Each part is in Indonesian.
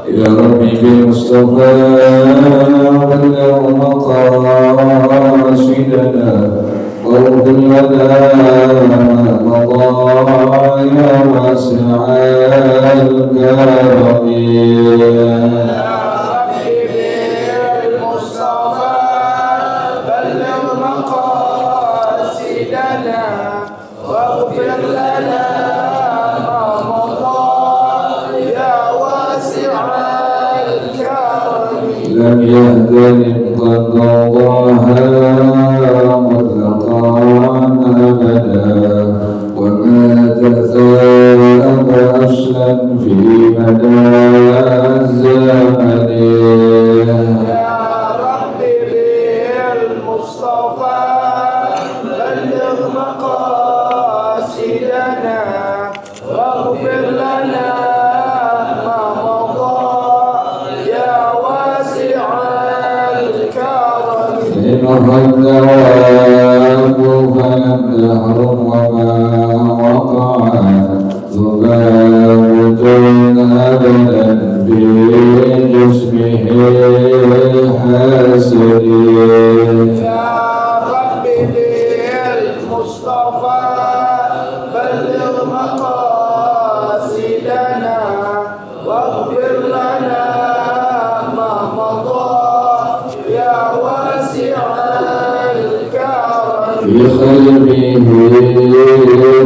يا ربي بالمصطفى بلغ مقاصدنا واغفر لنا ما مضى يا واسع الكرم. لم يهتدم قد ضاها مطلقا أبدا وما تثاب أصلا في مدى الزمن. يا ربي بالمصطفى بلغ مقاصدنا واغفر لنا ما مضى يا واسع الكرم. الذواب فلم تحرم وما وقع ذباب أبدا في جسمه الحاسد. يا ربي بالمصطفى بلغ مقاصدنا واغفر لنا ما مضى يا واسع الكرم. بقلبه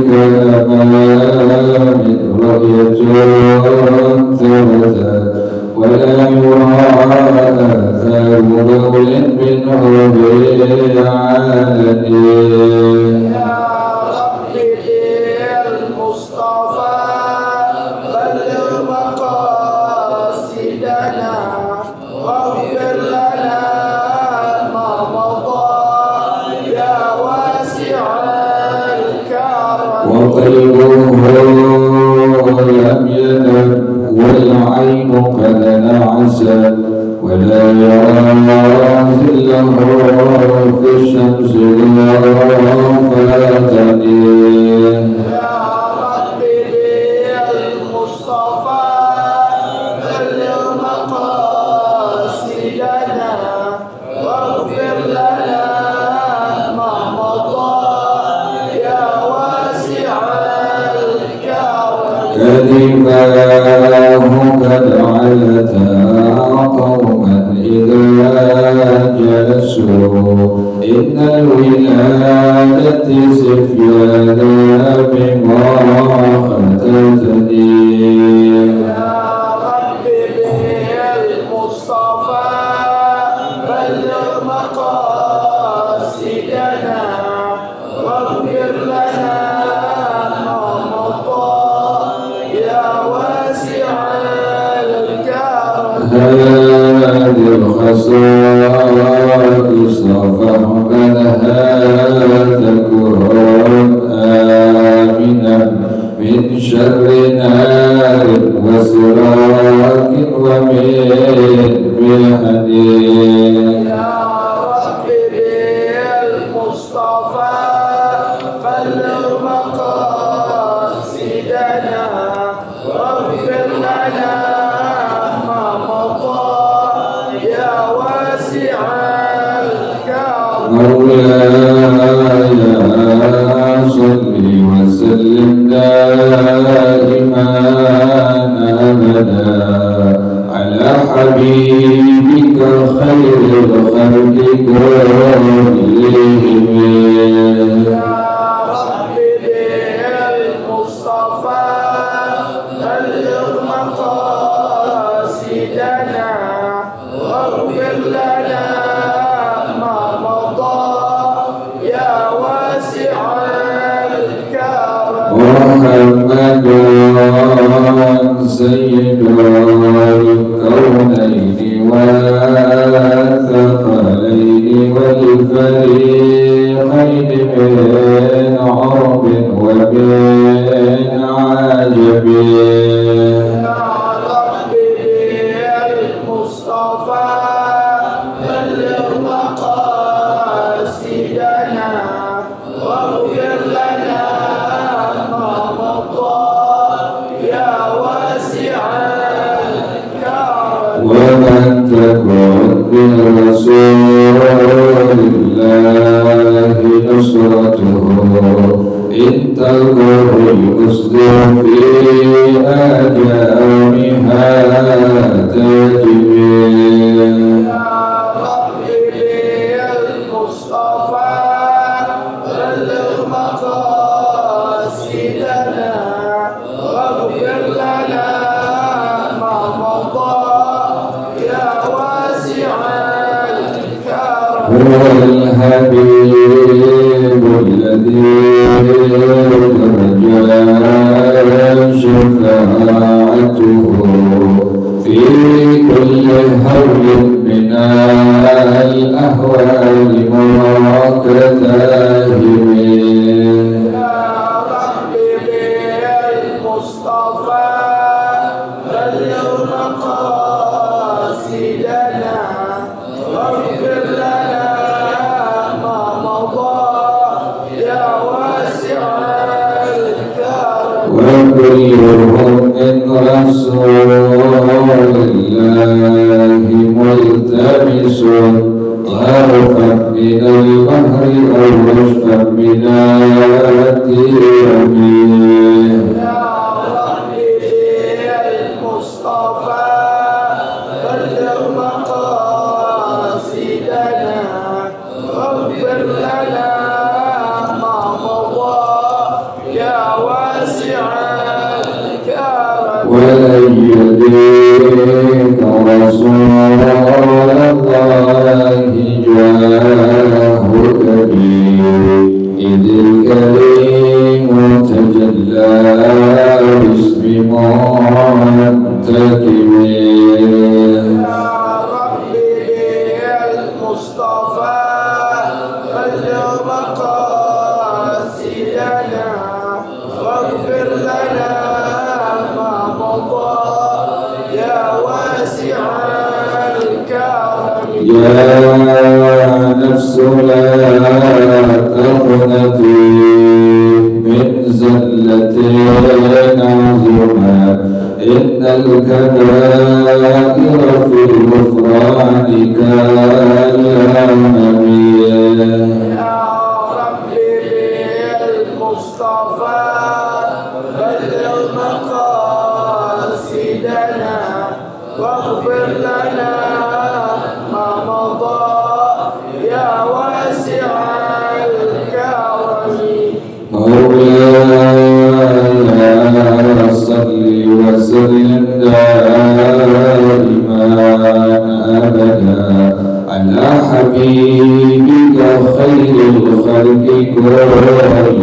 كمام رؤية ثبتا ولا يرى آثار بول منه بعالم. يا ربي بالمصطفى بلغ مقاصدنا واغفر لنا ما مضى يا واسع الكرم. وقلبه لم ينم والعين قد نعست ولا يرى في الأهواء في الشمس غرفة. يا ربي بالمصطفى بلغ مقاصدنا واغفر لنا ما مضى يا واسع الكرم. كذباه قد علتا قوما إذا جلسوا إن الولادة سفيانا بما ختتني. يا ربي بالمصطفى بلغ مقاصدنا واغفر لنا ما مضى يا واسع الكرم. هذه الخصائص فاحملها تكون آمنا من شر نار وسراك ومن محن. يا ربي بالمصطفى بلغ مقاصدنا واغفر لنا ما مضى يا واسع الكرم. مولاي صل وسلم دائما أبدا على حبيبك خير الخلق كلهم. يا ربي بالمصطفى بلغ مقاصدنا واغفر لنا ما مضى يا واسع الكرم. محمد سيد الكونين والثقلين والفريقين من عرب ومن عجب. يا ربي بالمصطفى بلغ مقاصدنا واغفر لنا ما مضى يا واسع الكرم. ومن تكن برسول الله نصرته إن تلقه الأسد في آجامها تجميل هو الحبيب الذي رجاء شفاعته في كل هول من الأهوال مراكتاهم وكلهم من رسول الله ملتمس غرفا من البحر أو رشفا من اليمين ولن يدرك رسول الله جاه كبير إذ الكريم تجلى باسم منتكب يا نفس لا تقنطي من زلة عظمى إن الكبائر في الغفران كالأمم مولاي صل وسلم دائما أبدا على حبيبك خير الخلق كلهم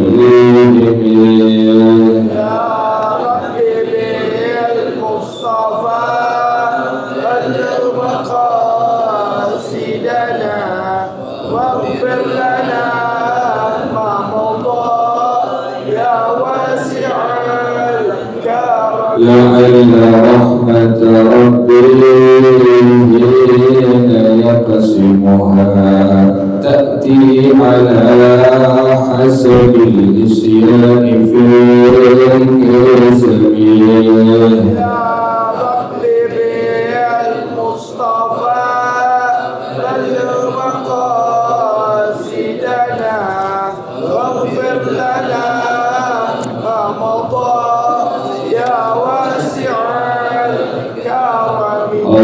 لعل رحمة ربي حين يقسمها تأتي على حسب الإسيان في الكسبين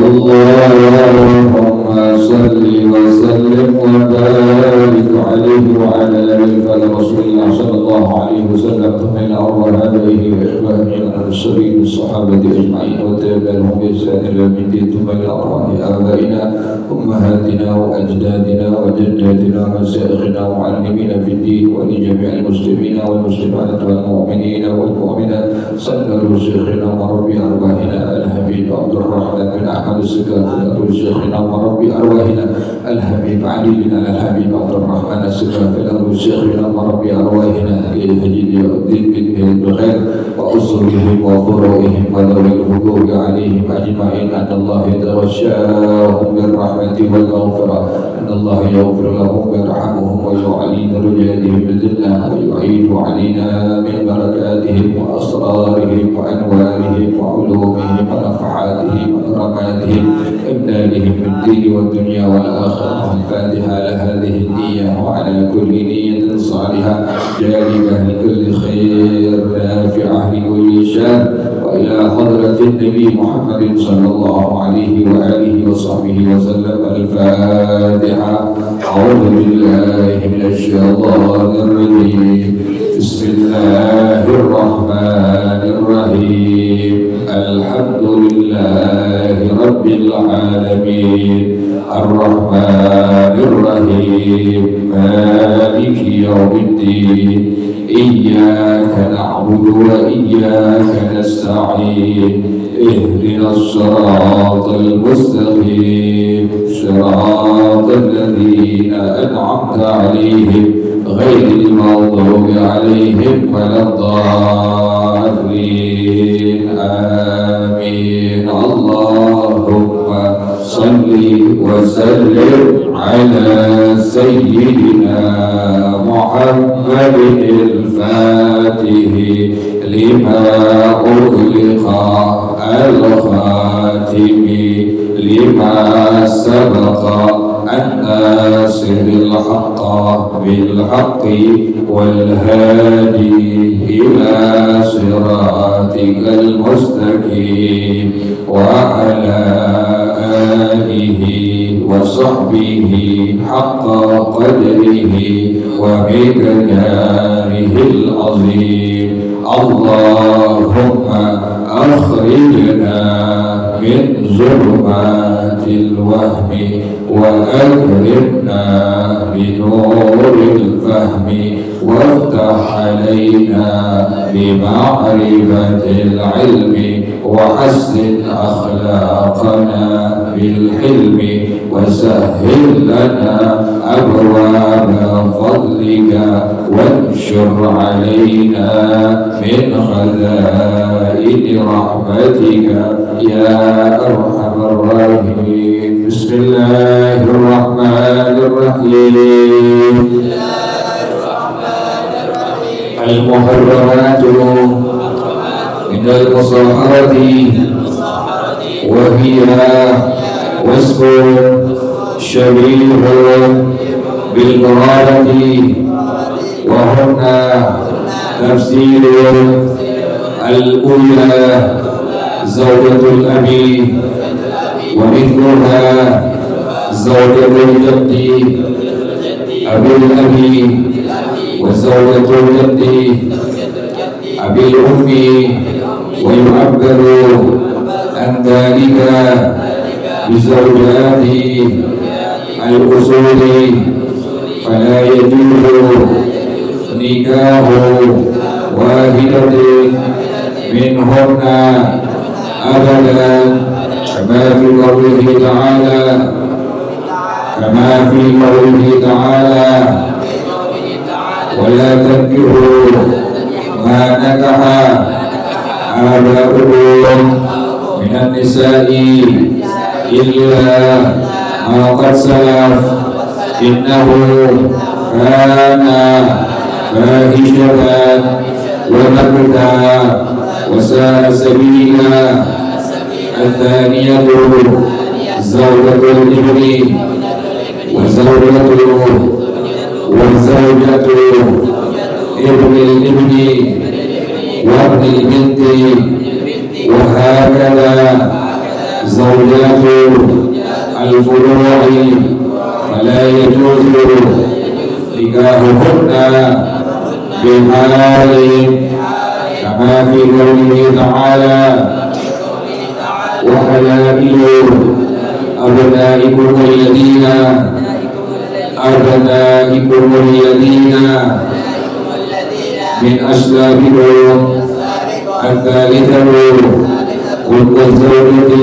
اللهم صل وسلم وبارك عليه وعلى آله رسول الله صلى الله عليه وسلم ثم إلى أرواح آبائه وإخوانه المرسلين الصحابة أجمعين وتابعهم بإحسان إلى يوم الدين ثم إلى أرواح آبائنا أمهاتنا وأجدادنا وجداتنا ومشايخنا ومعلمينا في الدين ولجميع المسلمين والمسلمات والمؤمنين والمؤمنات صلوا شيخنا وربي أرواحنا الحبيب عبد الرحمن بن أحمد السكات صلوا شيخنا وربي أرواحنا الحبيب علي بن الحبيب عبد الرحمن السكات صلوا شيخنا وربي أرواحنا الحجيج الدين بن بخير وأصولهم وفروعهم وذوي الحقوق عليهم أجمعين أن الله يتغشاهم بالرحمة والمغفرة أن الله يغفر لهم ويرحمهم ويعلي درجاتهم بالجنة ويعيد علينا من بركاتهم وأسرارهم وأنوارهم وعلومهم ونفحاتهم وكراماتهم إمدادهم في الدين والدنيا والآخرة. الفاتحة لهذه النية وعلى كل نية صالحة جالبة لكل خير نافعة لكل شر. وإلى حضرة النبي محمد صلى الله عليه وآله وصحبه وسلم. الفاتحة. أعوذ بالله من الشيطان الرجيم. بسم الله الرحمن الرحيم. الحمد لله رب العالمين الرحمن الرحيم مالك يوم الدين إياك نعبد وإياك نستعين اهدنا الصراط المستقيم صراط الذين أنعمت عليهم غير المغضوب عليهم ولا الضالين آمين. اللهم صل وسلم على سيدنا محمد الفاتح لما أغلق الخاتم لما سبق الناصر الحق بالحق والهادي إلى صراطك المستقيم وعلى آله وصحبه حق قدره ومقداره العظيم. اللهم أخرجنا من ظلمات الوهم وأكرمنا بنور الفهم وافتح علينا بمعرفة العلم وحسن أخلاقنا بالحلم وسهل لنا أبواب فضلك وانشر علينا من خزائن رحمتك يا أرحم الراحمين. بسم الله الرحمن الرحيم. المحرمات من المصاحرة وهي وصف شبيه بالقرابة وهن تفسير الأولى زوجة الأب ومثلها زوجة الجد أبي الأب وزوجة الجد أبي الأم. ويعبر عن ذلك بزوجات الأصول فلا يجوز نكاح واحدة منهن أبدا كما في قوله تعالى ولا تنكحوا ما نكح آباؤكم من النساء إلا ما قد سلف إنه كان فاحشة ومقتا وساء سبيلا. الثانية زوجة الابن وزوجة ابن الابن وابن البنت وهكذا زوجات الفروع فلا يجوز نكاحهن بحال كما في قوله تعالى وحلائل أبنائكم الذين من أصلابكم. الثالثة قرب الزوجة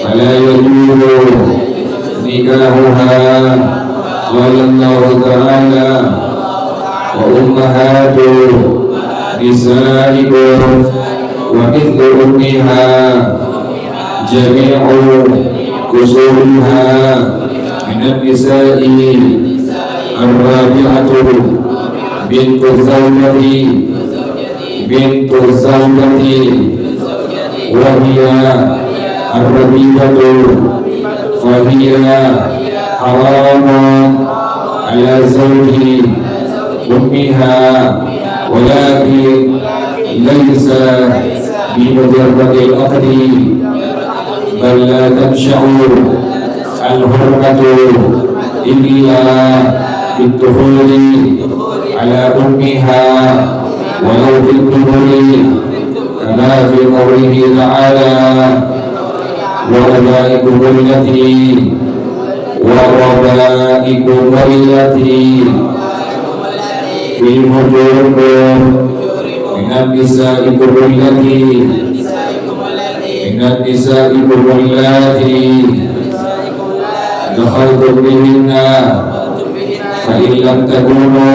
فلا يجوز نكاحها. قال الله تعالى وأمهات نسائكم ومثل أمها جميع كسورها minan nisa'i ar-rabi'atu bintu zawjati wa hiya ar-rabi'atu wa hiya haramun ala zawji ummiha walakin laysa bimujarradil aqdi bal la tansha'u al-hurmatu illa bid-dukhuli ala ummiha walau fil dukhuli kama fi qawlihi ta'ala wa rabaikum allati fi hujurikum minan nisa'ikum allati dakhaltum bihinna fa in lam takunu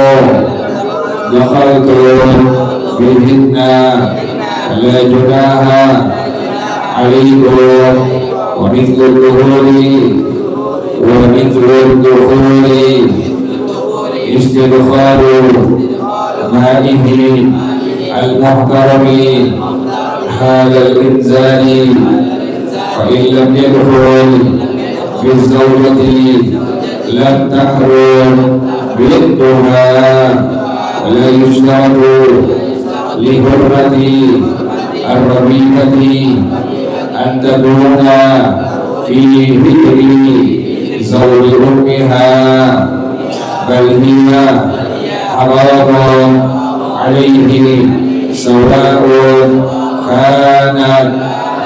dakhaltum bihinna fala junaha alaykum wa mithlu dukhuli istidkhalu ma'ihi al-muhtarami halal inzali fa in lam yadkhul bizawjati lam tahrum bintuha wa la yushtaratu li hurmati ar-rabi'ati an takuna fi dhikri zawji ummiha bal hiya haramun alayhi sawa'un kanat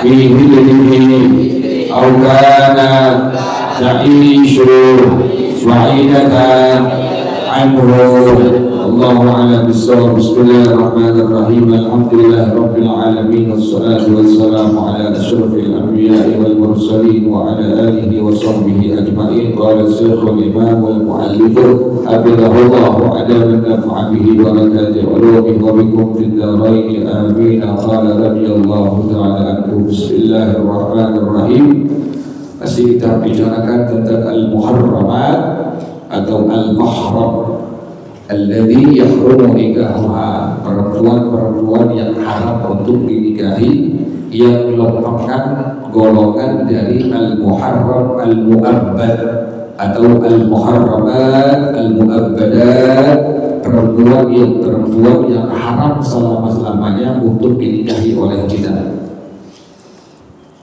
fi hijrihi aw kanat ta'ishu wa'idatan anhu. Allahu a'lam bissawab. Bismillahirrahmanirrahim. Alhamdulillahi rabbil alamin wassalatu wassalamu ala asyrafil anbiya'i wal mursalin wa ala alihi wa sahbihi ajma'in. Qala syekhul imam wal mu'allif hafizahullah wa adaban nafa'a bihi wa barakatuh ulumihi wa bikum fid dharain amin. Qala radhiyallahu ta'ala anhu. Bismillahirrahmanirrahim. Masih kita bicarakan tentang al-muharramat atau al-mahram alladhi yahrumu nikahuha, perempuan-perempuan yang haram untuk dinikahi, yang merupakan golongan dari al-muharram al-mu'abbad atau al-muharramat al-mu'abbadat, perempuan yang haram selama-lamanya untuk dinikahi oleh kita.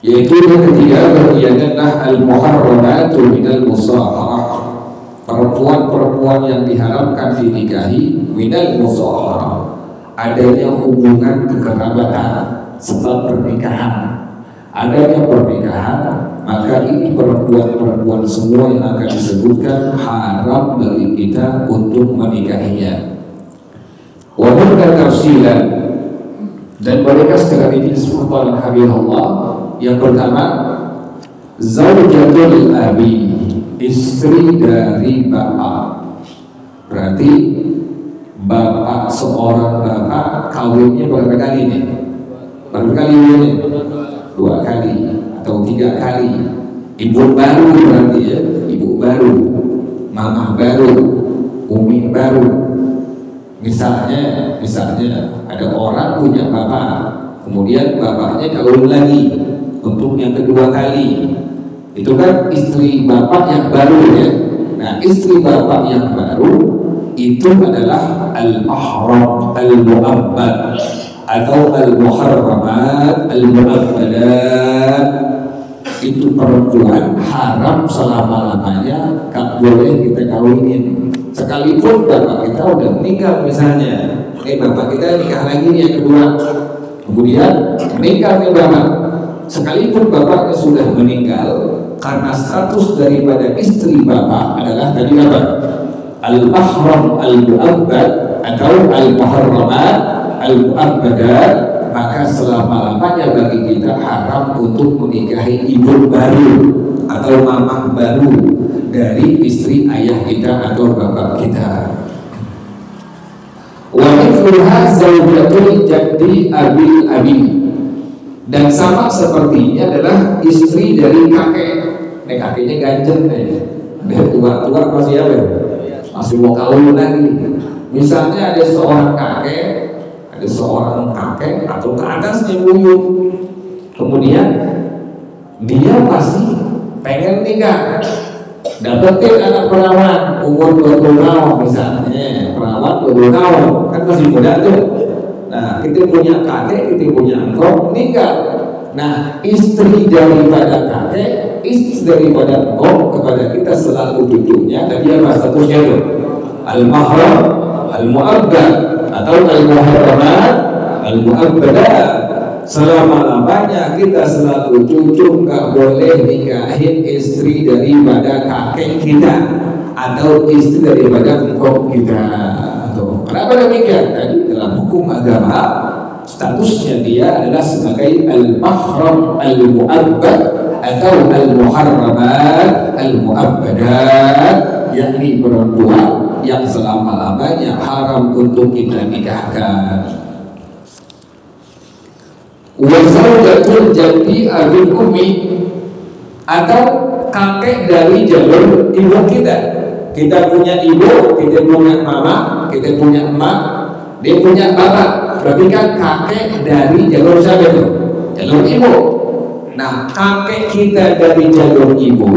Yaitu yang ketiga bagiannya al-muharramatu minal musaharah, perempuan-perempuan yang diharamkan dinikahi minal musaharah, adanya hubungan kekerabatan sebab pernikahan. Adanya pernikahan, maka ini perempuan-perempuan semua yang akan disebutkan haram bagi kita untuk menikahinya. Walaupun tafsilan, dan mereka sekarang ini disebutkan oleh Habib Allah. Yang pertama, zaujatul abi, istri dari bapak. Berarti bapak, seorang bapak kawinnya berapa kali nih? Berapa kali ini? 2 kali atau 3 kali. Ibu baru berarti ya, ibu baru, mamah baru, umi baru. Misalnya ada orang punya bapak, kemudian bapaknya kawin lagi untuk yang kedua kali. Itu kan istri bapak yang baru ya. Nah, istri bapak yang baru itu adalah al-mahram al-mu'abbad atau al-muharramat al-mu'abbadat. Itu perempuan haram selama-lamanya, gak boleh kita kawinin. Sekalipun bapak kita udah meninggal misalnya, bapak kita nikah lagi yang kedua, kemudian menikah nih bapak, sekalipun bapaknya sudah meninggal, karena status daripada istri bapak adalah tadi apa? Al-mahram al-mu'abbad atau al-muharramat al-mu'abbadat, maka selama-lamanya bagi kita haram untuk menikahi ibu baru atau mamah baru dari istri ayah kita atau bapak kita. Wa mithluha zaujatul jaddi abil abi, dan sama sepertinya adalah istri dari kakek. Kakeknya ganjen Dia tua-tua masih apa? Masih mau kawin lagi. Misalnya ada seorang kakek atau ke atasnya buyut, kemudian dia masih pengen nikah, dapetin anak perawan umur 20 tahun misalnya, perawan 20 tahun kan masih muda tuh. Nah, kita punya kakek, kita punya engkau nikah. Nah, istri daripada kakek, istri daripada engkau kepada kita selaku cucunya, tadi apa statusnya tuh? Al-mahram, al-mu'abbad atau al-muharramat, al-mu'abbadat. Selama-lamanya kita selalu cucu nggak boleh nikahin istri daripada kakek kita atau istri daripada engkau kita. Kenapa demikian? Tadi dalam hukum agama statusnya dia adalah sebagai al-mahram al-mu'abbad atau al-muharramat al-mu'abbadat, yakni perempuan yang selama-lamanya haram untuk kita nikahkan. Wa zawjatul jaddi abil ummi, atau kakek dari jalur ibu kita. Kita punya ibu, kita punya mama, kita punya emak, dia punya bapak. Berarti kan kakek dari jalur siapa itu? Jalur ibu. Nah, kakek kita dari jalur ibu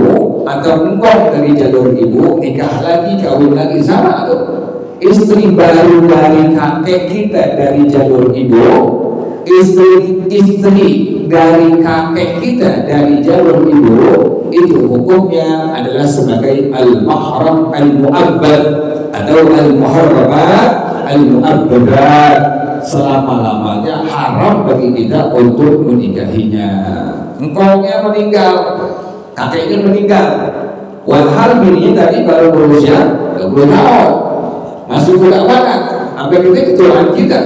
atau engkau dari jalur ibu nikah lagi, kawin lagi, sama tuh. Istri baru dari kakek kita dari jalur ibu, istri dari kakek kita dari jalur ibu, itu hukumnya adalah sebagai al-mahram al-mu'abbad atau al-muharramat al-mu'abbadat. Selama-lamanya haram bagi kita untuk menikahinya. Engkaunya meninggal, kakeknya meninggal, walhal bininya tadi baru berusia 20 tahun, masih muda banget, sampai kita ketuaan kita,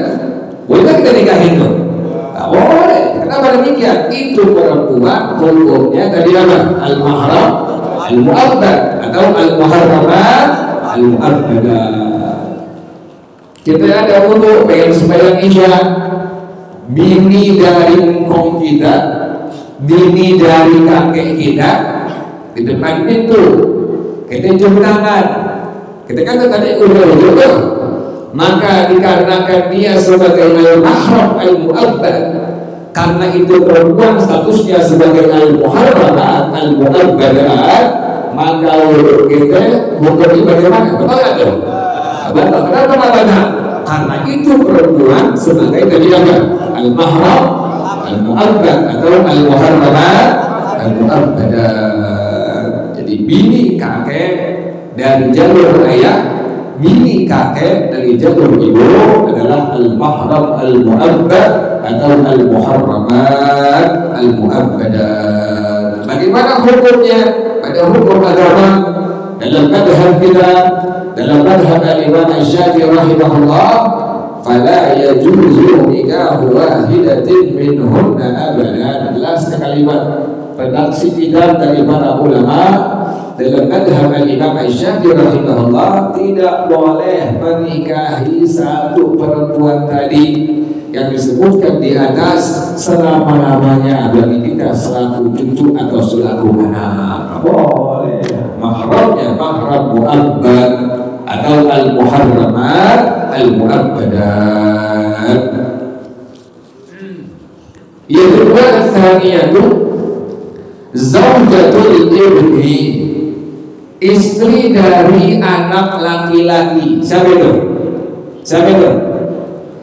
boleh kita nikahin tuh? Tak boleh. Kenapa demikian? Itu perempuan hukumnya tadi apa? Al-mahram al-mu'abbad atau al-muharramat al-mu'abbadat. Kita ada untuk pengen sembahyang isya, bini dari engkong kita, bini dari kakek kita di depan pintu, kita cium tangan. Kita kan tadi udah, maka dikarenakan dia sebagai al-mahram al-mu'abbad, karena itu perempuan statusnya sebagai al-muharramat al-mu'abbadat, maka untuk kita hukumnya bagaimana? Betul nggak tuh? Betul. Kenapa? Karena itu perempuan sebagai tadi apa? Al-mahram al-mu'abbad atau al-muharramat al-mu'abbadat. Jadi bini kakek dari jalur ayah, bini kakek dari jalur ibu adalah al-mahram al-mu'abbad atau al-muharramat al-mu'abbadat. Bagaimana hukumnya? Pada hukum agama dalam madhab kita, dalam madhab al-Imam Syafi'i rahimahullah, fala yajuzu nikahu wahidatin minhunna abadan. Jelas kalimat redaksi kitab dari para ulama dalam madhab al-Imam Syafi'i rahimahullah, tidak boleh menikahi satu perempuan tadi yang disebutkan di atas selama-lamanya bagi kita selaku cucu atau selaku anak. Boleh. Mahramnya mahram mu'abbad atau al-muharramat al-mu'abbadat. Yang kedua, tsaniyatu zaujatul ibni, istri dari anak laki-laki. Siapa itu?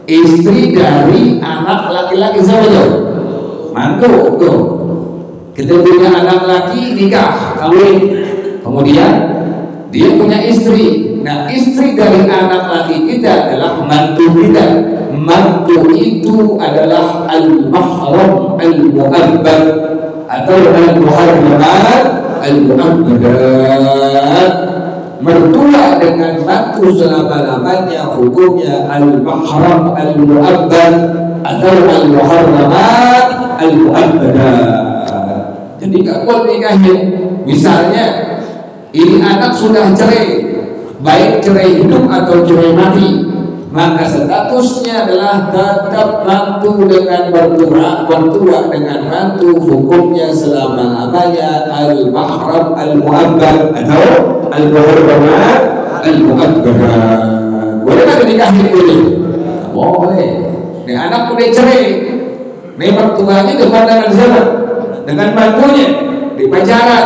Istri dari anak laki-laki. Siapa itu? Mantu tuh. Kita punya anak laki, nikah, kawin, kemudian dia punya istri. Nah, istri dari anak laki kita adalah mantu kita. Mantu itu adalah al-mahram al-mu'abbad atau al-muharramat al-mu'abbadat. Mertua dengan mantu selama-lamanya hukumnya al-mahram al-mu'abbad atau al-muharramat al-mu'abbadat. Jadi nggak boleh nikahin. Misalnya ini anak sudah cerai, baik cerai hidup atau cerai mati, maka statusnya adalah tetap mantu dengan mertua dengan mantu, hukumnya selama-lamanya al-mahram al-mu'abbad atau al-muharramat al-mu'abbadah. Boleh nggak dinikahin ini? Boleh. Nih anak udah cerai, nih mertuanya depan dengan siapa? Dengan mantunya di pacaran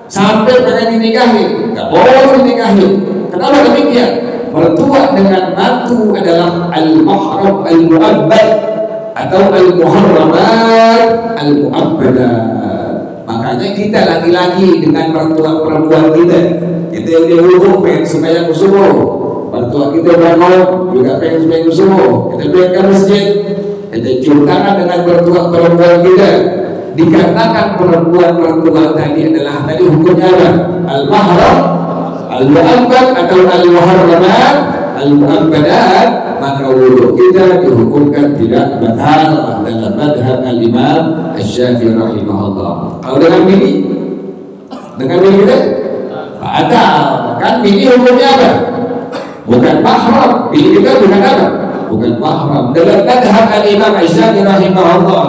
sampai pengen dinikahin, nggak boleh dinikahin. Kenapa demikian? Mertua dengan mantu adalah al-mahram al-mu'abbad atau al-muharramat al-mu'abbadah. Makanya kita laki-laki dengan mertua perempuan kita udah hubung pengen sembahyang subuh, mertua kita bangun juga pengen sembahyang subuh, kita pergi ke masjid, kita cium tangan dengan mertua perempuan kita. Dikarenakan perempuan mertua tadi adalah tadi hukumnya apa? Al-mahram al-mu'abbad atau al-muharramat al-mu'abbadat, maka wudhu kita dihukumkan tidak batal dalam madhab al-imam Asy-Syafi'i rahimahullah. Kalau dengan bini kita batal. Kan bini hukumnya apa? Bukan mahram. Bini kita bukan apa? Bukan mahram. Dalam madhab al-imam Asy-Syafi'i rahimahullah,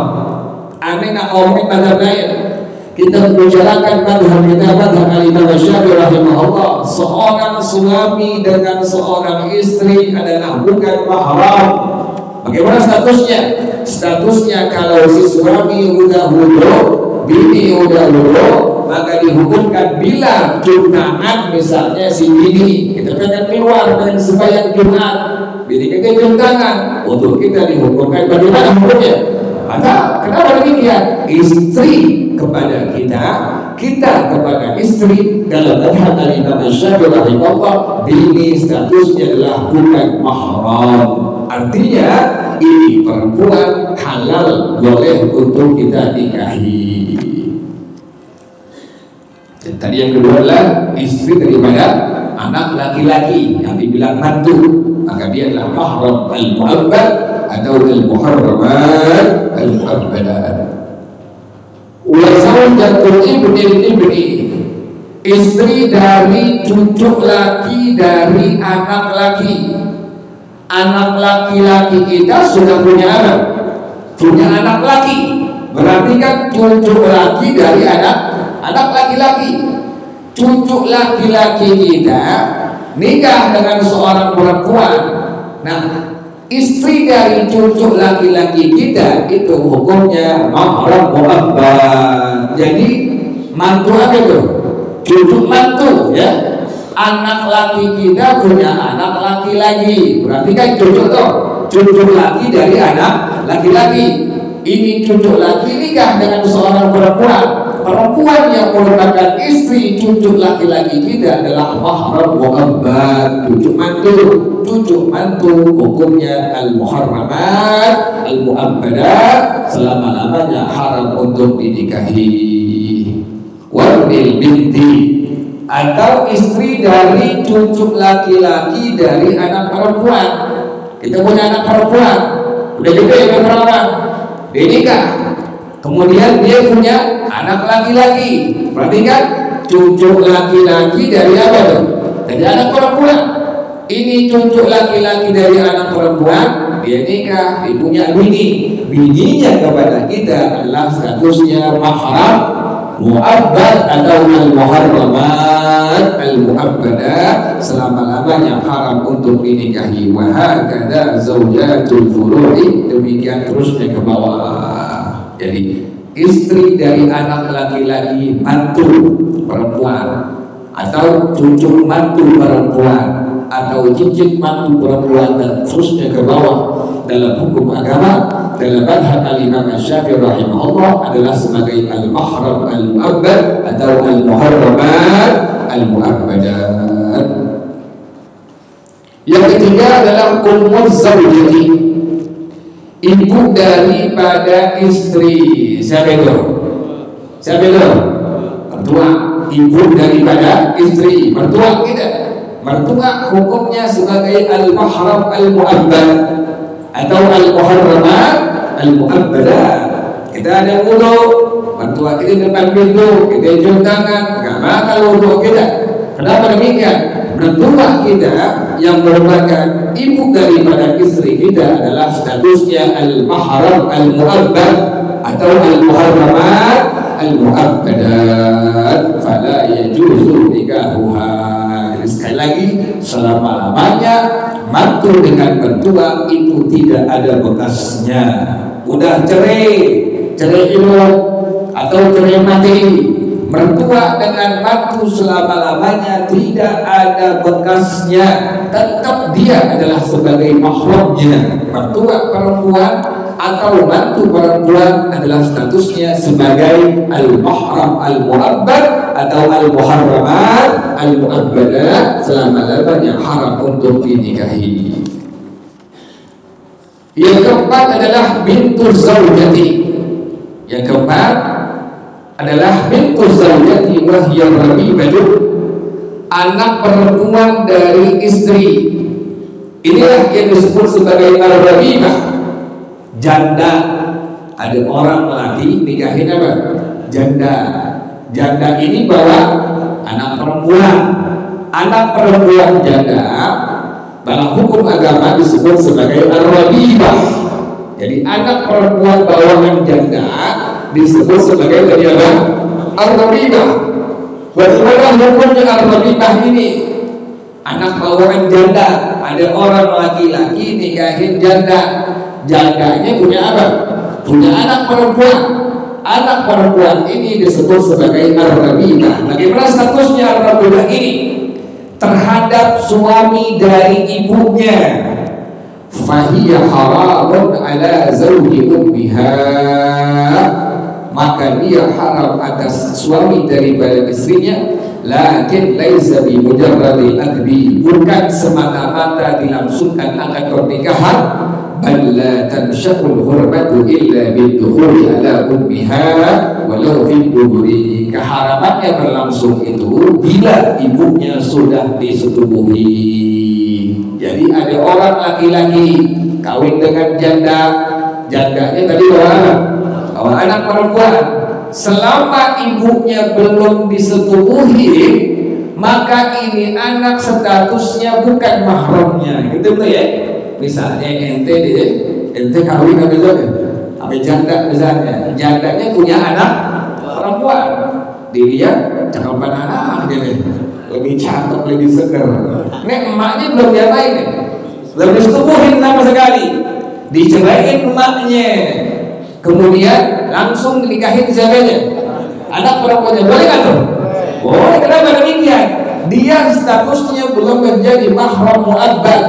aneh nak ngomongin madhab lain, kita membicarakan madhab kita, madhab al-imam Asy-Syafi'i rahimahullah. Seorang suami dengan seorang istri adalah bukan mahram. Bagaimana statusnya? Statusnya kalau si suami udah wudu, bini udah wudu, maka dihukumkan bila Jumat misalnya si bini kita pengen keluar pengen sembahyang Jumat, bini kita cium tangan, untuk kita dihukumkan bagaimana hukumnya? Kenapa demikian? Istri kepada kita, kita kepada istri dalam madhab al-imam Asy-Syafi'i rahimahullah, bini statusnya adalah bukan mahram. Artinya ini perempuan halal boleh untuk kita nikahi. Dan tadi yang kedua adalah istri daripada anak laki-laki yang dibilang mantu, maka dia adalah mahram al-mu'abbad atau al-muharramat al-mu'abbadat. Wa zawjatul ibni, istri dari cucu laki dari anak laki. Anak laki-laki kita sudah punya anak, punya anak laki, berarti kan cucu laki dari anak laki-laki. Cucu laki-laki kita nikah dengan seorang perempuan. Nah, istri dari cucu laki-laki kita itu hukumnya mahram mu'abbad. Jadi mantu apa itu? Cucu mantu ya. Anak laki kita punya anak laki lagi, berarti kan cucu tuh, cucu laki dari anak laki-laki. Ini cucu laki nikah dengan seorang perempuan. Perempuan yang merupakan istri cucu laki-laki kita adalah mahram mu'abbad, cucu mantu. Cucu mantu hukumnya al-muharramat al-mu'abbadat, selama-lamanya haram untuk dinikahi. Wabnil binti, atau istri dari cucu laki-laki dari anak perempuan. Kita punya anak perempuan, udah gede ya perempuan, dia nikah, kemudian dia punya anak laki-laki, berarti kan cucu laki-laki dari apa tuh? Dari anak perempuan. Ini cucu laki-laki dari anak perempuan, dia nikah, dia punya bini. Bininya kepada kita adalah statusnya mahram mu'abbad atau al-muharramat al-mu'abbadah, selama-lamanya haram untuk dinikahi. Wa hakadha zaujatul furu'i, demikian terusnya ke bawah. Jadi istri dari anak laki-laki mantu perempuan, atau cucu mantu perempuan, atau cicit mantu perempuan, dan terusnya ke bawah dalam hukum agama, dalam madhab al-imam Asy-Syafi'i rahimahullah adalah sebagai al-mahram al-mu'abbad atau al-muharramat al-mu'abbadat. Yang ketiga adalah ummuz zawjati, ibu daripada istri. Siapa itu? Siapa itu? Mertua. Ibu daripada istri, mertua kita. Mertua hukumnya sebagai al-mahram al-mu'abbad atau al-muharramat al-mu'abbadat. Kita ada wudu, mertua kita depan pintu, kita cium tangan, nggak bakal wudu kita. Kenapa demikian? mertua kita yang merupakan ibu daripada istri kita adalah statusnya al-mahram al-mu'abbad atau al-muharramat al-mu'abbadat, fala yajuzu nikahuha. Sekali lagi, selama-lamanya mantu dengan mertua itu tidak ada bekasnya. Udah cerai hidup atau cerai mati, mertua dengan mantu selama-lamanya tidak ada bekasnya. Tetap dia adalah sebagai mahramnya. Mertua perempuan atau mantu perempuan adalah statusnya sebagai al-mahram al-mu'abbad atau al-muharramat al-mu'abbadah, selama-lamanya haram untuk dinikahi. Yang keempat adalah bintu zaujati. Yang keempat adalah bintu zaujati wa hiya rabibatu, anak perempuan dari istri. Inilah yang disebut sebagai al-rabibah, janda. Ada orang laki nikahin apa? Janda. Janda ini bawa anak perempuan. Anak perempuan janda dalam hukum agama disebut sebagai ar-rabibah. Jadi anak perempuan bawaan janda disebut sebagai apa? Ar-rabibah. Bagaimana hukumnya ar-rabibah ini? Anak bawaan janda. Ada orang laki-laki nikahin janda. Jandanya punya apa? Punya anak perempuan. Anak perempuan ini disebut sebagai ar-rabibah. Bagaimana statusnya ar-rabibah ini terhadap suami dari ibunya? Fahiya haramun ala zawji ummiha, maka dia haram atas suami daripada istrinya. Lakin laisa bi mujarradil aqdi, bukan semata-mata dilangsungkan akad pernikahan. Bal la tansha'ul hurmatu illa bidukhuli ala ummiha walau fi duburi. Keharamannya berlangsung itu bila ibunya sudah disetubuhi. Jadi ada orang laki-laki kawin dengan janda, jandanya tadi bawa anak perempuan. Selama ibunya belum disetubuhi, maka ini anak statusnya bukan mahramnya. Gitu betul ya? Misalnya ente kawin sama janda misalnya, jandanya punya anak perempuan, dilihat cakapan anaknya nih, lebih cakep, lebih seger. Nih emaknya belum diapain nih, belum disetubuhin sama sekali, diceraiin emaknya, kemudian langsung dinikahin siapanya? Anak perempuannya. Boleh kan tuh? Boleh. Kenapa demikian? Dia statusnya belum menjadi mahram mu'abbad,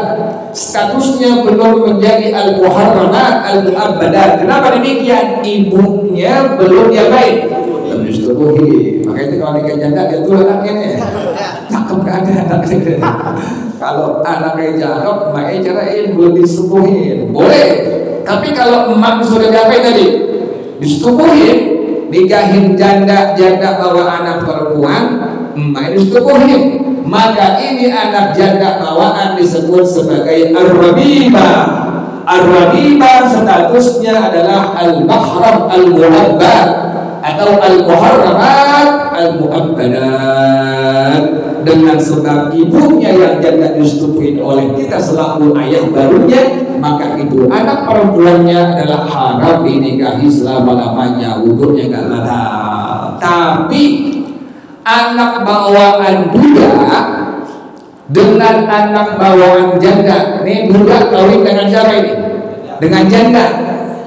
statusnya belum menjadi al-muharramat al-mu'abbadat. Kenapa demikian? Ibunya belum diapain? Belum disetubuhi. Makanya kalau nikah janda dia tuh anaknya nih cakep, gak ada anaknya. Kalau anaknya cakep, makanya carain belum disetubuhin. Boleh. Tapi kalau emak sudah diapain tadi? Disetubuhin, nikahin janda bawa anak perempuan, emak disetubuhin, maka ini anak janda bawaan disebut sebagai ar-rabibah. Ar-rabibah statusnya adalah al-mahram al-mu'abbad atau al-muharramat al-mu'abbadat, dengan sebab ibunya yang janda disetubuhin oleh kita selaku ayah barunya, maka itu anak perempuannya adalah haram dinikahi selama-lamanya, wudhunya gak batal. Tapi anak bawaan duda dengan anak bawaan janda, nih duda kawin dengan siapa ini? Dengan janda.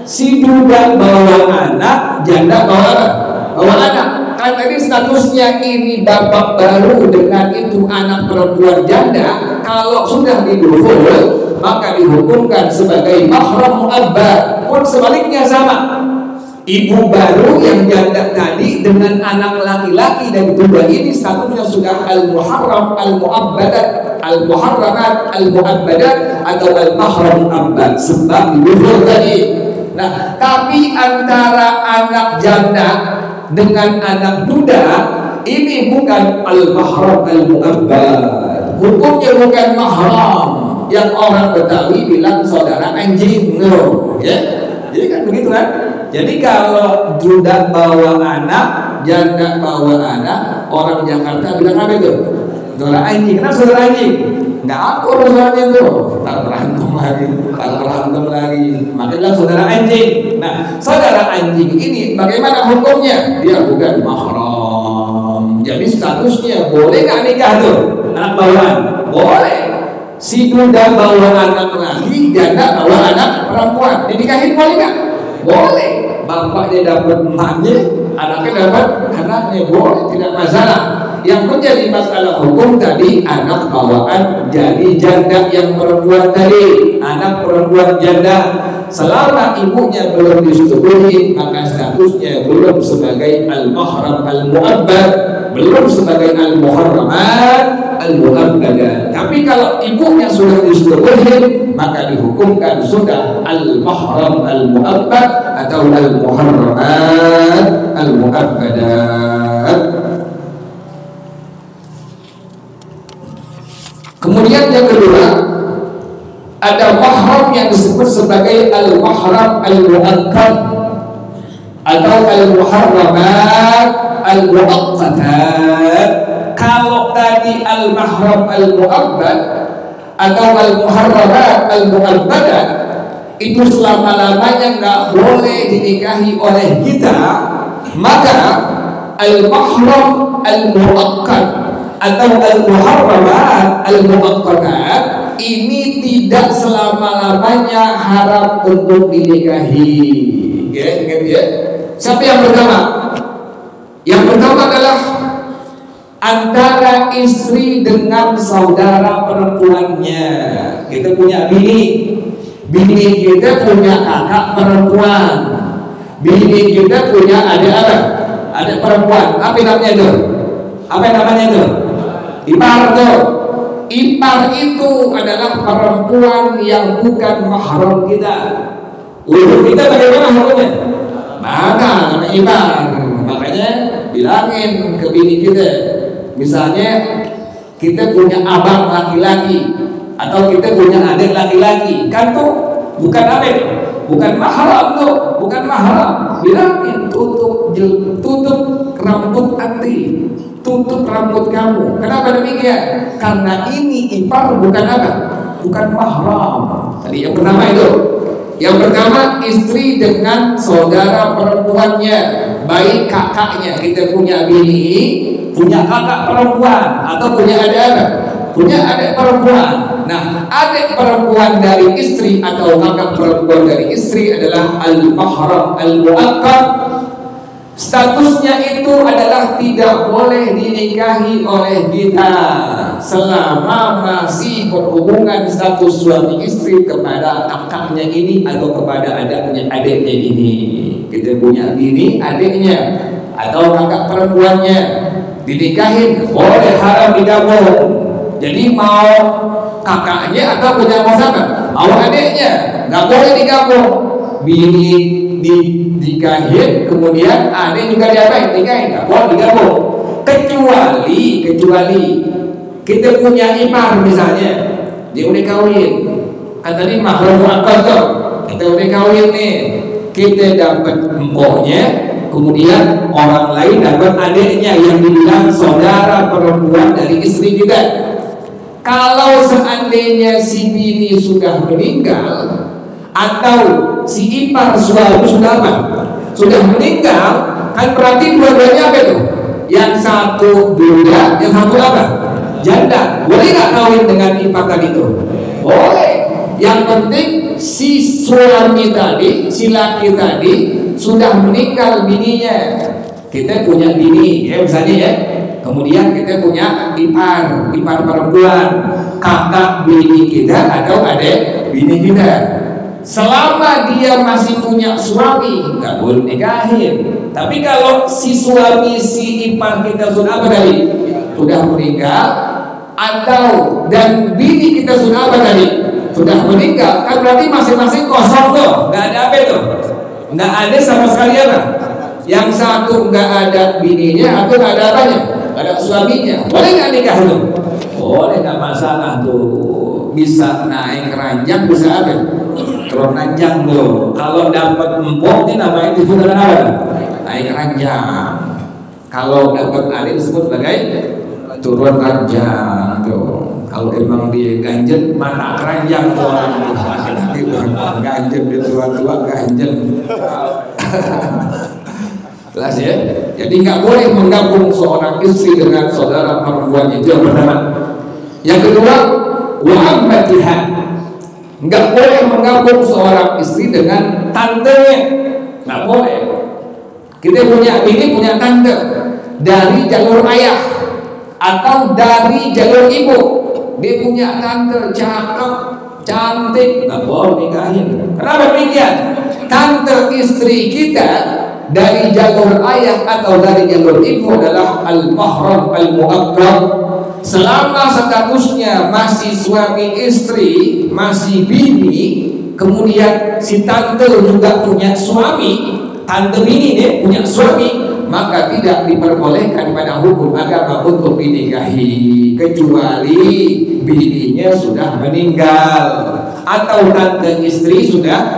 Si duda bawa anak, janda bawa anak. Kan tadi statusnya ini bapak baru, dengan itu anak perempuan janda. Kalau sudah didukhul, maka dihukumkan sebagai mahram mu'abbad. Pun sebaliknya sama. Ibu baru yang janda tadi dengan anak laki-laki dan duda ini statusnya sudah al-muharram al-mu'abbadat, al-muharramat al-mu'abbadat atau al-mahram mu'abbad, sebab didukhul tadi. Nah, tapi antara anak janda dengan anak duda ini bukan al-mahram al-mu'abbad, hukumnya bukan mahram yang orang Betawi bilang saudara anjing, no, ya. Jadi kan begitu kan. Jadi kalau duda bawa anak, janda bawa anak, orang Jakarta bilang apa itu? Saudara anjing, kenapa saudara anjing? Nggak akur soalnya tuh, tak berantem lagi. Makanya saudara anjing. Nah, saudara anjing ini bagaimana hukumnya? Dia bukan mahram. Jadi statusnya boleh nggak nikah tuh? Anak bawaan boleh. Si duda bawa anak lagi, janda bawa anak perempuan, dinikahin boleh nggak? Boleh. Bapaknya dapat emaknya, anaknya dapat anaknya, boleh, tidak masalah. Yang menjadi masalah hukum tadi anak bawaan jadi janda yang perempuan tadi, anak perempuan janda. Selama ibunya belum disetujui maka statusnya belum sebagai al-mahram al-mu'abbad, belum sebagai al-muharramat al-mu'abbadah. Tapi kalau ibunya sudah disetujui maka dihukumkan sudah al-mahram al-mu'abbad atau al-muharramat al-mu'abbadah. Kemudian yang kedua, ada mahram yang disebut sebagai al-mahram al-mu'akkad atau al-muharramat al-mu'aqqadat. Kalau tadi al-mahram al-mu'abbad atau al-muharramat al-mu'abbadat itu selama-lamanya nggak boleh dinikahi oleh kita, maka al-mahram al-mu'akkad atau al-muharramat al-mu'aqqadat ini tidak selama-lamanya haram untuk dinikahi. Ingat ya. Siapa yang pertama? Yang pertama adalah antara istri dengan saudara perempuannya. Kita punya bini kita punya kakak perempuan, bini kita punya adik apa? Adik perempuan. Apa namanya itu? Apa namanya itu? Ipar tuh. Ipar itu adalah perempuan yang bukan mahram kita. Urut kita bagaimana hukumnya? Maka namanya ipar. Makanya bilangin ke bini kita, misalnya kita punya abang laki-laki atau kita punya adik laki-laki, kan tuh bukan adik, bukan mahram tuh, bukan mahram. Bilangin tutup rambut anti, tutup rambut kamu. Kenapa demikian? Karena ini ipar bukan apa? Bukan mahram. Tadi yang pertama itu. Yang pertama istri dengan saudara perempuannya, baik kakaknya. Kita punya bini, punya kakak perempuan atau punya adik apa? Punya adik perempuan. Nah, adik perempuan dari istri atau kakak perempuan dari istri adalah al-mahram al-mu'akkad. Statusnya itu adalah tidak boleh dinikahi oleh kita selama masih berhubungan status suami istri kepada kakaknya ini atau kepada adiknya ini. Kita punya bini, adiknya atau kakak perempuannya dinikahin, boleh, haram digabung. Jadi mau kakaknya atau punya mau siapa? Mau adiknya, nggak boleh digabung. Bini dinikahin, kemudian adik juga diapain? Nikahin, nggak boleh digabung. Kecuali kita punya ipar misalnya, dia udah kawin, kan tadi mahram mu'akkad tuh, kita udah kawin nih, kita dapat empoknya, kemudian orang lain dapat adiknya yang dibilang saudara perempuan dari istri kita. Kalau seandainya si bini sudah meninggal atau si ipar suami sudah apa? Sudah meninggal, kan berarti dua-duanya apa itu? Yang satu duda, yang satu apa? Janda. Boleh nggak kawin dengan ipar tadi itu? Boleh. Yang penting si suami tadi, si laki tadi sudah meninggal bininya. Kita punya bini, ya misalnya ya. Kemudian kita punya ipar perempuan, kakak bini kita atau adik bini kita. Selama dia masih punya suami, nggak boleh nikahin. Tapi kalau si suami si ipar kita sudah apa tadi? Sudah meninggal, atau dan bini kita sudah apa tadi? Sudah meninggal, kan berarti masing-masing kosong tuh, nggak ada apa tuh, nggak ada sama sekali apa. Yang satu nggak ada bininya atau nggak ada apanya, nggak ada suaminya, boleh nggak nikah tuh? Boleh, nggak masalah tuh, bisa naik ranjang, bisa apa? Turun ranjang tuh. Kalau dapat empok ini namanya disebut apa? Naik ranjang. Kalau dapat adik disebut sebagai turun ranjang tuh. Kalau emang dia ganjen mana keranjang tuh orang laki-laki ganjen, dia tua-tua ganjen. Jelas ya. Jadi nggak boleh menggabung seorang istri dengan saudara perempuan, itu yang pertama. Yang kedua, wa ammatiha, nggak boleh menggabung seorang istri dengan tantenya, nggak boleh. Kita punya tante dari jalur ayah atau dari jalur ibu. Dia punya tante cakep, cantik, nggak boleh nikahin. Kenapa demikian? Tante istri kita dari jalur ayah atau dari jalur ibu adalah al-mahram al-mu'akkad. Selama statusnya masih suami istri, masih bini, kemudian si tante juga punya suami, tante bini nih punya suami, maka tidak diperbolehkan pada hukum agama untuk dinikahi, kecuali bininya sudah meninggal atau tante istri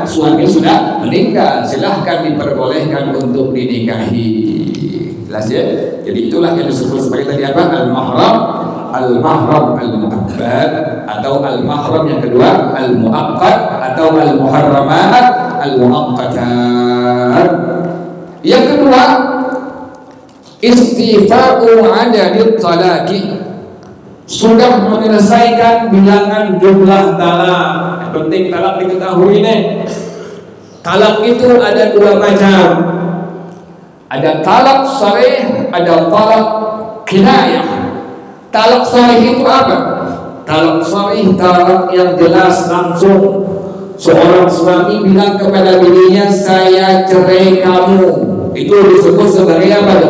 suami sudah meninggal, silahkan diperbolehkan untuk dinikahi. Jelas ya? Jadi itulah yang disebut sebagai tadi apa? Al-mahram al-mu'akkad, atau al-mahram yang kedua al-mu'akkad, atau al-muharramat al-mu'akkadat. Yang kedua, istifa'u adadit talaqi, sudah menyelesaikan bilangan jumlah talak. Yang penting talak diketahui nih. Talak itu ada dua macam. Ada talak sharih, ada talak kinayah. Talak sharih itu apa? Talak sharih talak yang jelas langsung. Seorang suami bilang kepada bininya, saya cerai kamu. Itu disebut sebagai apa?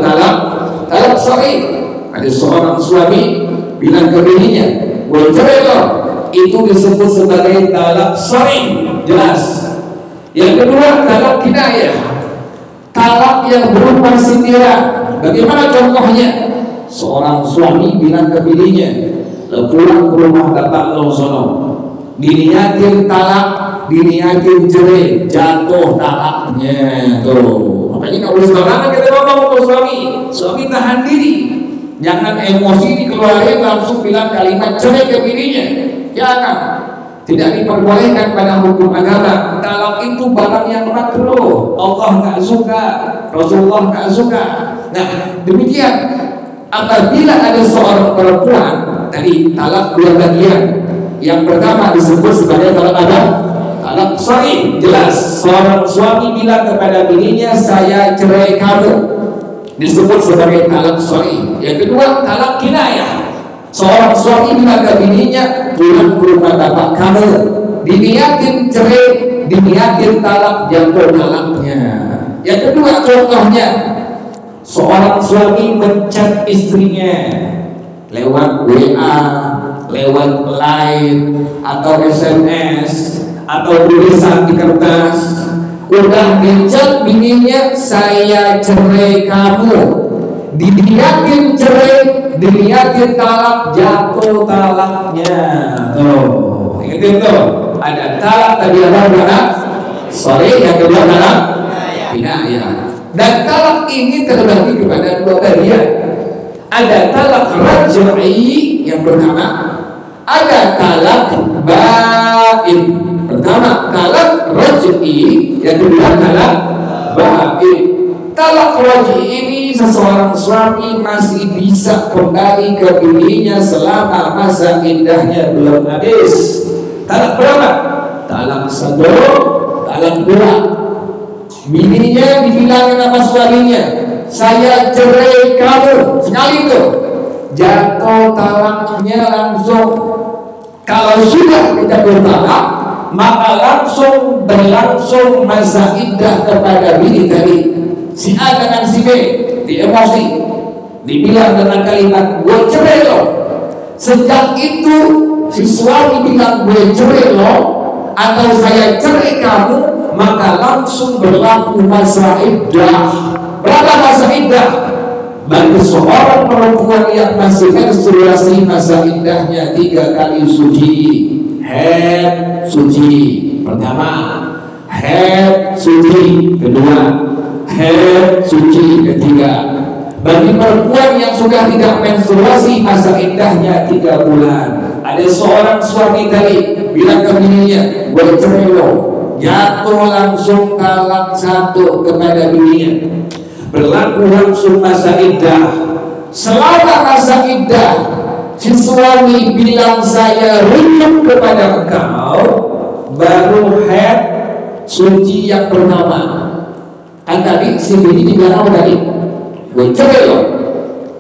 Talak sharih. Ada seorang suami bilang ke bininya, gue cerai lo. Itu disebut sebagai talak sharih, jelas. Yang kedua, talak kinayah, talak yang berupa sindiran. Bagaimana contohnya? Seorang suami bilang ke bininya, lo pulang ke rumah bapak lo sono, diniatin talak, diniatin cerai, jatuh talaknya tuh. Makanya nggak boleh sembarangan kita ngomong ke suami tahan diri. Jangan emosi dikeluarin langsung bilang kalimat cerai ke bininya. Jangan. Tidak diperbolehkan pada hukum agama. Talak itu barang yang makruh. Allah nggak suka, Rasulullah nggak suka. Nah, demikian. Apabila ada seorang perempuan, tadi talak dua bagian. Yang pertama disebut sebagai talak apa? Talak sharih, jelas. Seorang suami bilang kepada bininya, saya cerai kamu, disebut sebagai talak sharih. Yang kedua, talak kinayah. Seorang suami bilang ke bininya, pulang ke rumah bapak kamu, diniatin cerai, diniatin talak, jatuh talaknya. Yang kedua contohnya, seorang suami menchat istrinya lewat WA, lewat Line, atau SMS, atau tulisan di kertas. Udah dicat bininya, saya cerai kamu, diniatin cerai, diniatin talak, jatuh talaknya. Tuh, ingetin tuh, ada talak tadi apa? Sorry, yang kedua talak kinayah. Dan talak ini terbagi kepada dua bagian. Ada talak raj'i yang pertama, ada talak ba'in. Pertama talak raj'i, yang kedua talak ba'in. Talak raj'i ini seseorang suami masih bisa kembali ke bininya selama masa iddahnya belum habis. Talak berapa? Talak satu, talak dua. Bininya dibilangin sama suaminya, saya cerai kamu, sekali itu jatuh talaknya langsung. Kalau sudah kita bertalak, maka langsung berlangsung masa iddah kepada bini tadi. Si A dengan si B di emosi, dibilang dengan kalimat gue cerai lo. Sejak itu si suami bilang gue cerai lo atau saya cerai kamu, maka langsung berlaku masa iddah. Berapa masa iddah? Bagi seorang perempuan yang masih menstruasi, masa iddahnya 3 kali suci. Haid suci pertama, haid suci kedua, haid suci ketiga. Bagi perempuan yang sudah tidak menstruasi, masa iddahnya 3 bulan. Ada seorang suami tadi bilang ke bininya, gue cerai lo, jatuh langsung talak 1 kepada bininya. Berlaku langsung masa iddah. Selama masa iddah, si suami bilang saya rujuk kepada engkau, baru haid suci yang pertama. Kan tadi si bini dibilang apa tadi? Gue cerai lo.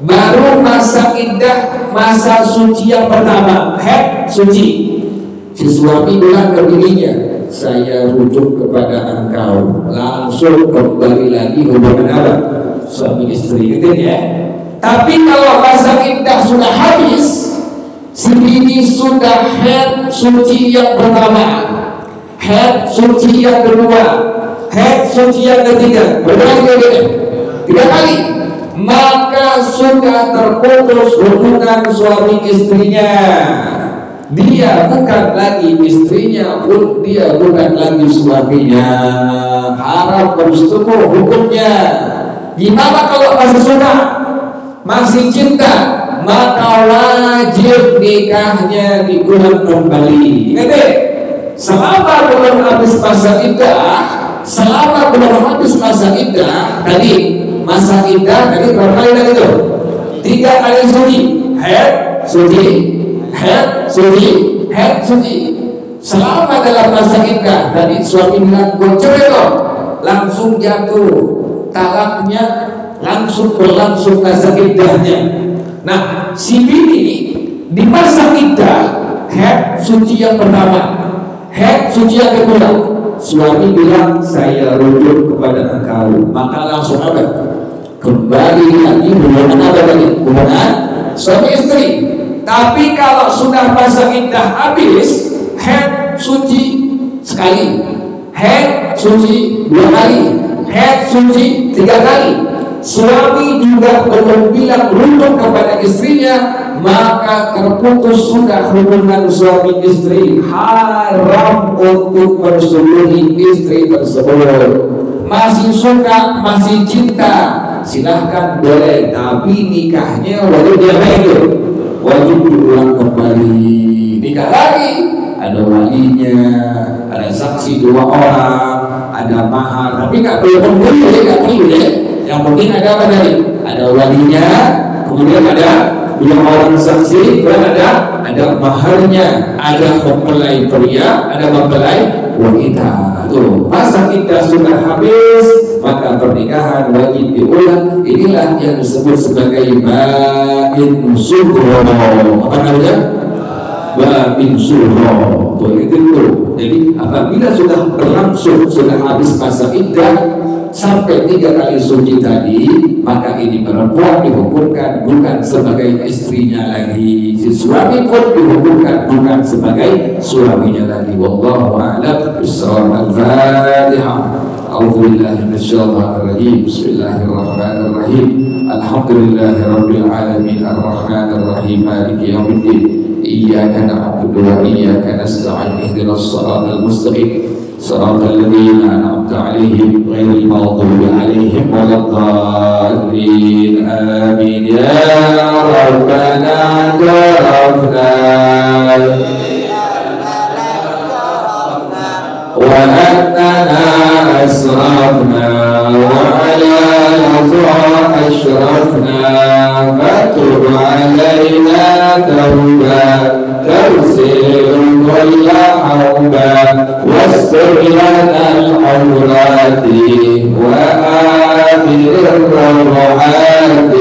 Baru masa iddah, masa suci yang pertama, haid suci. Si suami bilang ke bininya, saya rujuk kepada engkau, langsung kembali lagi hubungan apa? Suami istri, gitu ya. Tapi kalau masa iddah sudah habis, si bini sudah haid suci yang pertama, haid suci yang kedua, haid suci yang ketiga, berapa kali? 3 kali. Maka sudah terputus hubungan suami istrinya. Dia bukan lagi istrinya, pun dia bukan lagi suaminya. Haram bersetubuh hukumnya. Gimana kalau masih suka, masih cinta? Maka wajib nikahnya diulang kembali. Ingat, selama belum habis masa iddah, selama belum habis masa iddah, tadi masa iddah tadi berapa kali tadi itu? 3 kali suci, haid suci, haid suci, haid suci. Selama dalam masa iddah tadi suami bilang gue cerai lo, langsung jatuh talaknya, langsung berlangsung masa iddahnya. Nah, si bini di masa iddah haid suci yang pertama, haid suci yang kedua, suami bilang saya rujuk kepada engkau, maka langsung apa? Kembali lagi hubungan apa tadi? Hubungan suami istri. Tapi kalau sudah masa iddah habis, haid suci sekali, haid suci 2 kali, haid suci 3 kali, suami juga belum bilang rujuk kepada istrinya, maka terputus sudah hubungan suami istri. Haram untuk mensetubuhi istri tersebut. Masih suka, masih cinta, silahkan boleh, tapi nikahnya wajib wajib diulang kembali. Nikah lagi, ada walinya, ada saksi 2 orang, ada mahar, tapi nggak perlu penghulu ya, nggak perlu ya. Yang penting ada apa tadi? Ada walinya, kemudian ada 2 orang saksi, dan ada maharnya, ada mempelai pria, ada mempelai wanita. Tuh, masa iddah sudah habis, maka pernikahan wajib diulang. Inilah yang disebut sebagai ba'in suhro. Apa namanya? Ba'in suhro. Tuh, itu. Jadi apabila sudah berlangsung, sudah habis masa iddah sampai 3 kali suci tadi, maka ini perempuan dihukumkan bukan sebagai istrinya lagi, si suami pun dihukumkan bukan sebagai suaminya lagi. Wallahu a'lam bishawab. Al-Fatihah. A'udzubillahi minasyaitonir rajim. Bismillahirrahmanirrahim. Alhamdulillahirabbil alamin arrahmanir rahim maliki yaumiddin. Iyyaka na'budu wa iyyaka nasta'in. Ihdinas siratal mustaqim. صراط الذين أنعمت عليهم غير المغضوب عليهم ولا الضالين آمين. يا ربنا اعترفنا وأننا أسرفنا وعلى لظى أشرفنا فتب علينا توبة تغسل كل حوبة واستر لنا العورات وآمن الروعات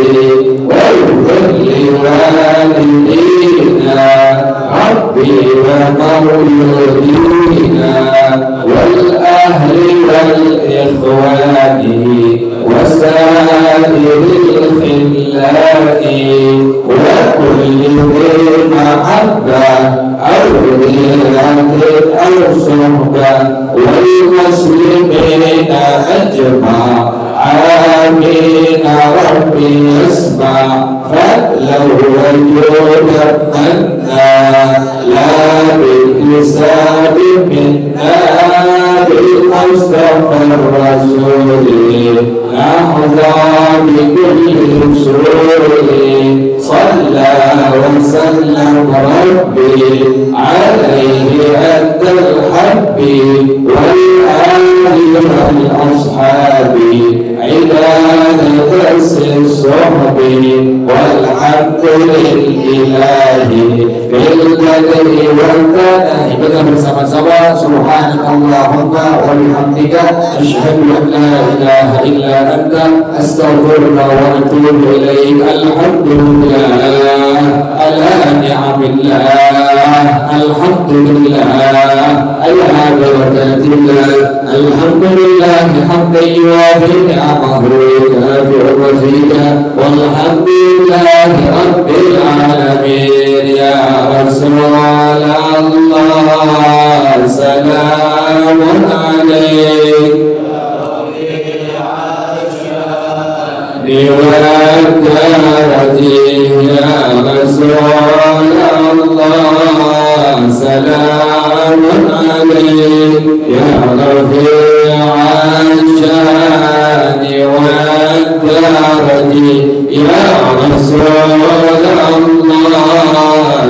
واغفر لوالدينا ربي ومولودينا والأهل والإخوان وسائر الخلاء وكل ذي محبة أو غيرة أو صحبة والمسلمين أجمع آمين. ربي اسمع فلو وجودا منا لا بالحساب منا بالمصطفى الرسول لحظة بكل سرور صلى وسلم ربي عليه أدى الحب والآل والأصحاب عبادة الصحب والحمد لله في القدر والثناء. Kita bersama-sama subhanakallahumma wa bihamdika asyhadu an la ilaha illa anta astaghfiruka wa atubu ilaik. Alhamdulillah ala ni'amillah, alhamdulillah ala barakatillah, alhamdulillah hamdan yuwafi ni'amahu wa yukafi'u walhamdulillah rabbil alamin. Ya Rasulullah salamun alaik biwadaraji. Ya Rasulullah salamun alaik ya rafi'an syani wadaraji. Ya Rasulullah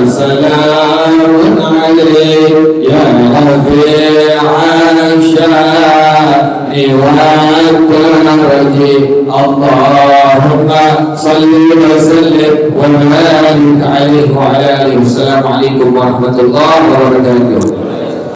salamun alaik ya rafi'an syani wadaraji. Allahumma salli wa sallim wa barik alaihi wa ala alihi. Wassalamu alaikum warahmatullahi wabarakatuh.